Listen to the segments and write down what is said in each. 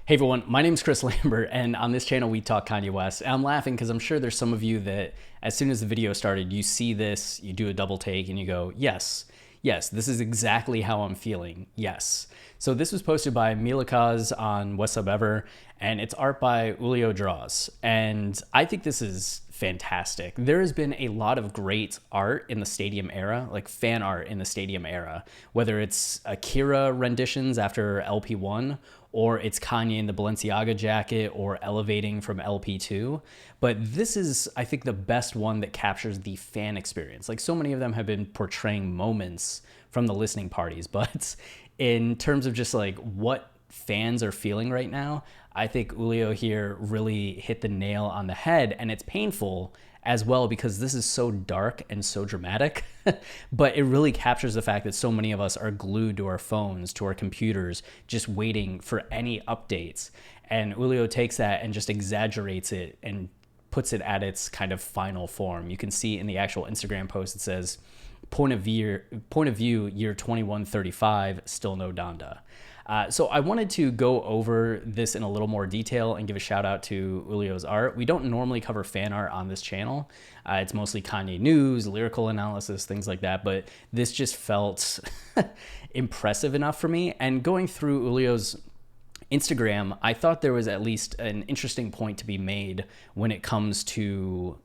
Hey everyone, my name is Chris Lambert, and on this channel we talk Kanye West. And I'm laughing because I'm sure there's some of you that as soon as the video started, you see this, you do a double take, and you go, yes, this is exactly how I'm feeling, yes. So this was posted by Milakaz on What's Up Ever, and it's art by Hulio Draws. And I think this is fantastic. There has been a lot of great art in the Stadium era, like fan art in the Stadium era, whether it's Akira renditions after LP1, or it's Kanye in the Balenciaga jacket, or elevating from LP2. But this is, I think, the best one that captures the fan experience. Like, so many of them have been portraying moments from the listening parties, but in terms of just like what fans are feeling right now, I think Hulio here really hit the nail on the head, and it's painful as well because this is so dark and so dramatic, but it really captures the fact that so many of us are glued to our phones, to our computers, just waiting for any updates. And Hulio takes that and just exaggerates it and puts it at its kind of final form. You can see in the actual Instagram post, it says, point of view year 2135, still no Donda. So I wanted to go over this in a little more detail and give a shout out to Hulio's art. We don't normally cover fan art on this channel. It's mostly Kanye news, lyrical analysis, things like that, but this just felt impressive enough for me. And going through Hulio's Instagram, I thought there was at least an interesting point to be made when it comes to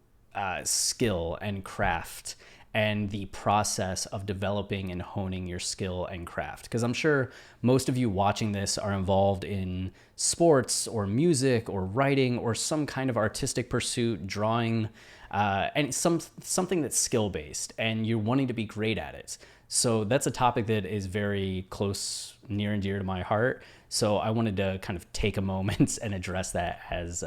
skill and craft and the process of developing and honing your skill and craft. Because I'm sure most of you watching this are involved in sports or music or writing or some kind of artistic pursuit, drawing, and something that's skill-based, and you're wanting to be great at it. So that's a topic that is very close, near and dear to my heart. So I wanted to kind of take a moment and address that as,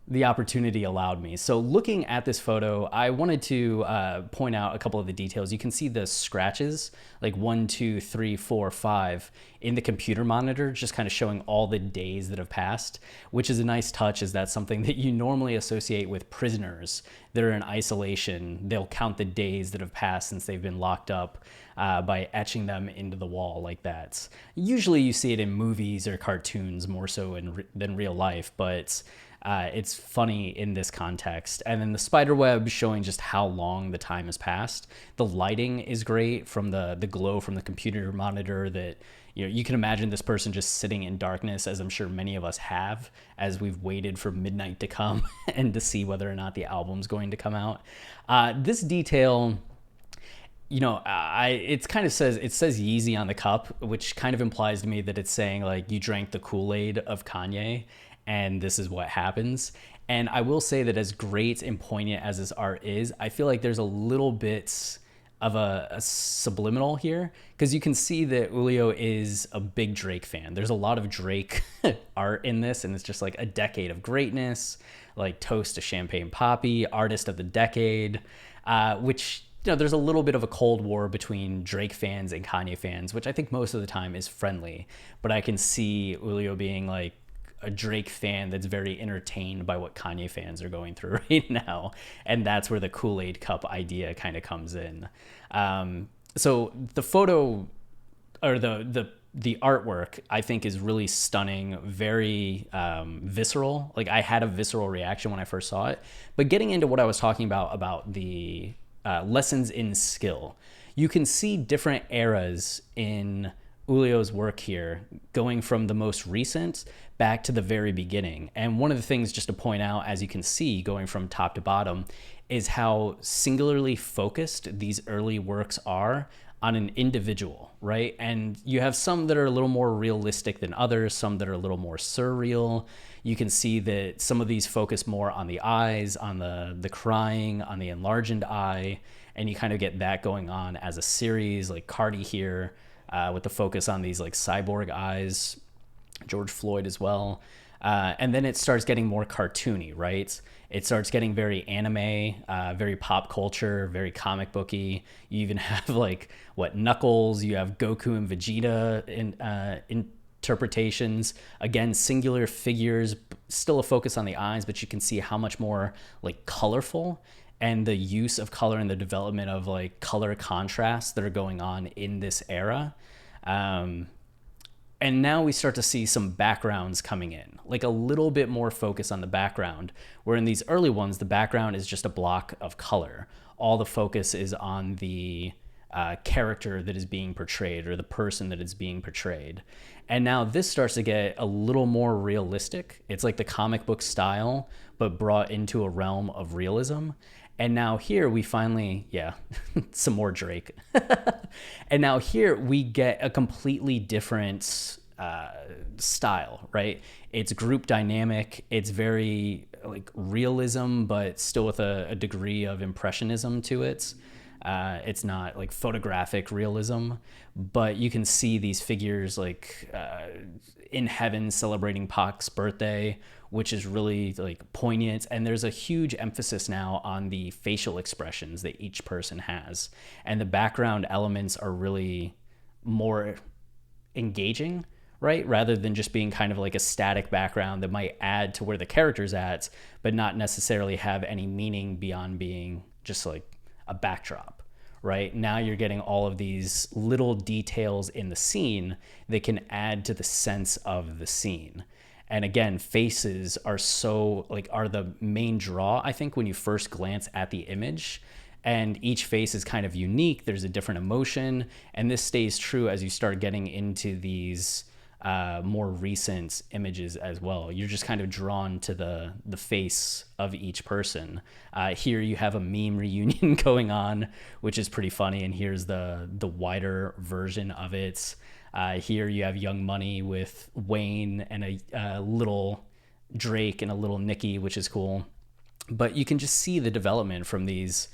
the opportunity allowed me. So looking at this photo, I wanted to point out a couple of the details. You can see the scratches, like 1, 2, 3, 4, 5 in the computer monitor, just kind of showing all the days that have passed, which is a nice touch, as that's something that you normally associate with prisoners that are in isolation. They'll count the days that have passed since they've been locked up by etching them into the wall like that. Usually you see it in movies or cartoons more so than real life, but it's funny in this context. And then the spider web showing just how long the time has passed. The lighting is great from the glow from the computer monitor that, you can imagine this person just sitting in darkness, as I'm sure many of us have, as we've waited for midnight to come and to see whether or not the album's going to come out. This detail, it kind of says Yeezy on the cup, which kind of implies to me that it's saying like you drank the Kool-Aid of Kanye, and this is what happens. And I will say that as great and poignant as this art is, I feel like there's a little bit of a subliminal here, because you can see that Hulio is a big Drake fan. There's a lot of Drake art in this, and it's just like a decade of greatness, like toast to Champagne Poppy, artist of the decade, which, there's a little bit of a cold war between Drake fans and Kanye fans, which I think most of the time is friendly. But I can see Hulio being like a Drake fan that's very entertained by what Kanye fans are going through right now. And that's where the Kool-Aid cup idea kind of comes in. So the photo, or the artwork, I think is really stunning, very visceral. Like, I had a visceral reaction when I first saw it. But getting into what I was talking about the lessons in skill, you can see different eras in Hulio's work here, going from the most recent back to the very beginning. And one of the things just to point out, as you can see, going from top to bottom, is how singularly focused these early works are on an individual, right? And you have some that are a little more realistic than others, some that are a little more surreal. You can see that some of these focus more on the eyes, on the crying, on the enlarged eye, and you kind of get that going on as a series, like Cardi here, with the focus on these like cyborg eyes, George Floyd as well. And then it starts getting more cartoony, right? It starts getting very anime, very pop culture, very comic booky. You even have like Knuckles, you have Goku and Vegeta in interpretations. Again, singular figures, still a focus on the eyes, but you can see how much more like colorful, and the use of color and the development of like color contrasts that are going on in this era. And now we start to see some backgrounds coming in, like a little bit more focus on the background, where in these early ones, the background is just a block of color. All the focus is on the character that is being portrayed or the person that is being portrayed. And now this starts to get a little more realistic. It's like the comic book style, but brought into a realm of realism. And now here we finally, yeah, some more Drake. And now here we get a completely different style, right? It's group dynamic. It's very like realism, but still with a degree of impressionism to it. It's not like photographic realism, but you can see these figures like in heaven celebrating Pac's birthday, which is really like poignant. And there's a huge emphasis now on the facial expressions that each person has. And the background elements are really more engaging, right? Rather than just being kind of like a static background that might add to where the character's at, but not necessarily have any meaning beyond being just like a backdrop, right? Now you're getting all of these little details in the scene that can add to the sense of the scene. And again, faces are are the main draw, I think, when you first glance at the image. And each face is kind of unique. There's a different emotion. And this stays true as you start getting into these more recent images as well. You're just kind of drawn to the face of each person. Here you have a meme reunion going on, which is pretty funny. And here's the wider version of it. Here you have Young Money with Wayne and a little Drake and a little Nicki, which is cool. But you can just see the development from these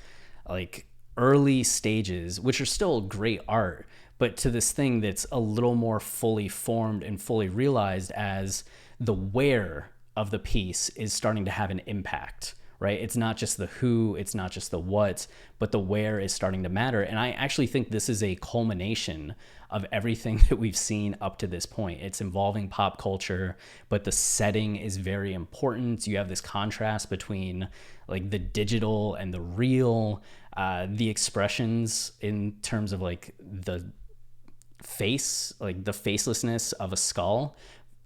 like early stages, which are still great art, but to this thing that's a little more fully formed and fully realized as the where of the piece is starting to have an impact, right? It's not just the who, it's not just the what, but the where is starting to matter. And I actually think this is a culmination of everything that we've seen up to this point. It's involving pop culture, but the setting is very important. You have this contrast between like the digital and the real, the expressions in terms of like the face, like the facelessness of a skull,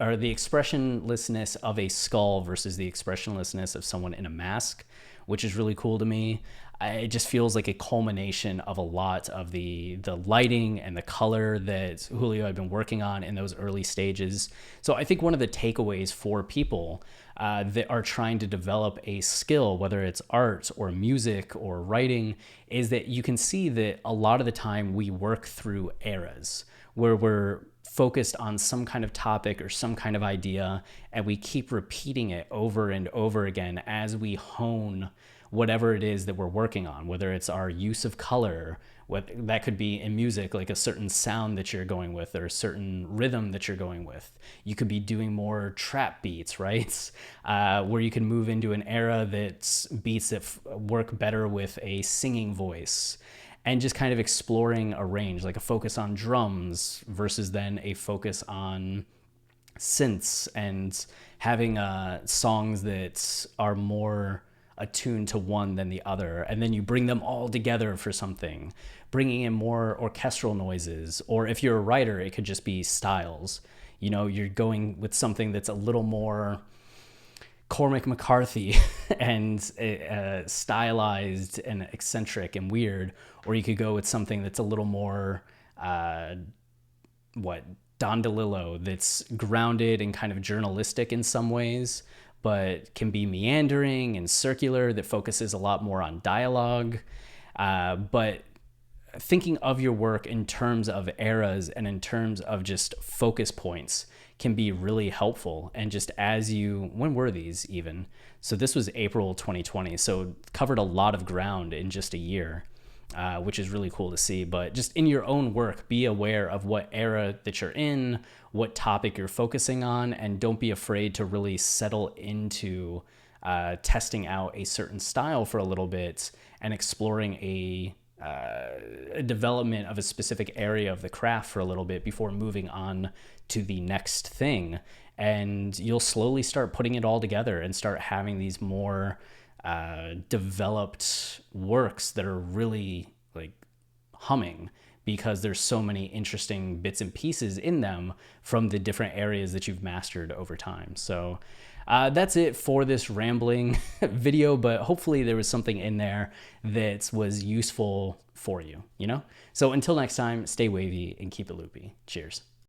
or the expressionlessness of a skull versus the expressionlessness of someone in a mask, which is really cool to me. It just feels like a culmination of a lot of the lighting and the color that Hulio had been working on in those early stages. So I think one of the takeaways for people that are trying to develop a skill, whether it's art or music or writing, is that you can see that a lot of the time we work through eras where we're focused on some kind of topic or some kind of idea, and we keep repeating it over and over again as we hone whatever it is that we're working on, whether it's our use of color, what that could be in music, like a certain sound that you're going with or a certain rhythm that you're going with. You could be doing more trap beats, right? Where you can move into an era that's beats that work better with a singing voice, and just kind of exploring a range, like a focus on drums versus then a focus on synths, and having songs that are more attuned to one than the other, and then you bring them all together for something, bringing in more orchestral noises. Or if you're a writer, it could just be styles. You know, you're going with something that's a little more Cormac McCarthy and stylized and eccentric and weird, or you could go with something that's a little more DONDA that's grounded and kind of journalistic in some ways, but can be meandering and circular, that focuses a lot more on dialogue. But thinking of your work in terms of eras and in terms of just focus points can be really helpful. And just as when were these even? So this was April 2020. So covered a lot of ground in just a year, which is really cool to see. But just in your own work, be aware of what era that you're in, what topic you're focusing on, and don't be afraid to really settle into testing out a certain style for a little bit and exploring a development of a specific area of the craft for a little bit before moving on to the next thing. And you'll slowly start putting it all together and start having these more developed works that are really like humming, because there's so many interesting bits and pieces in them from the different areas that you've mastered over time. So that's it for this rambling video, but hopefully there was something in there that was useful for you, you know? So until next time, stay wavy and keep it loopy. Cheers.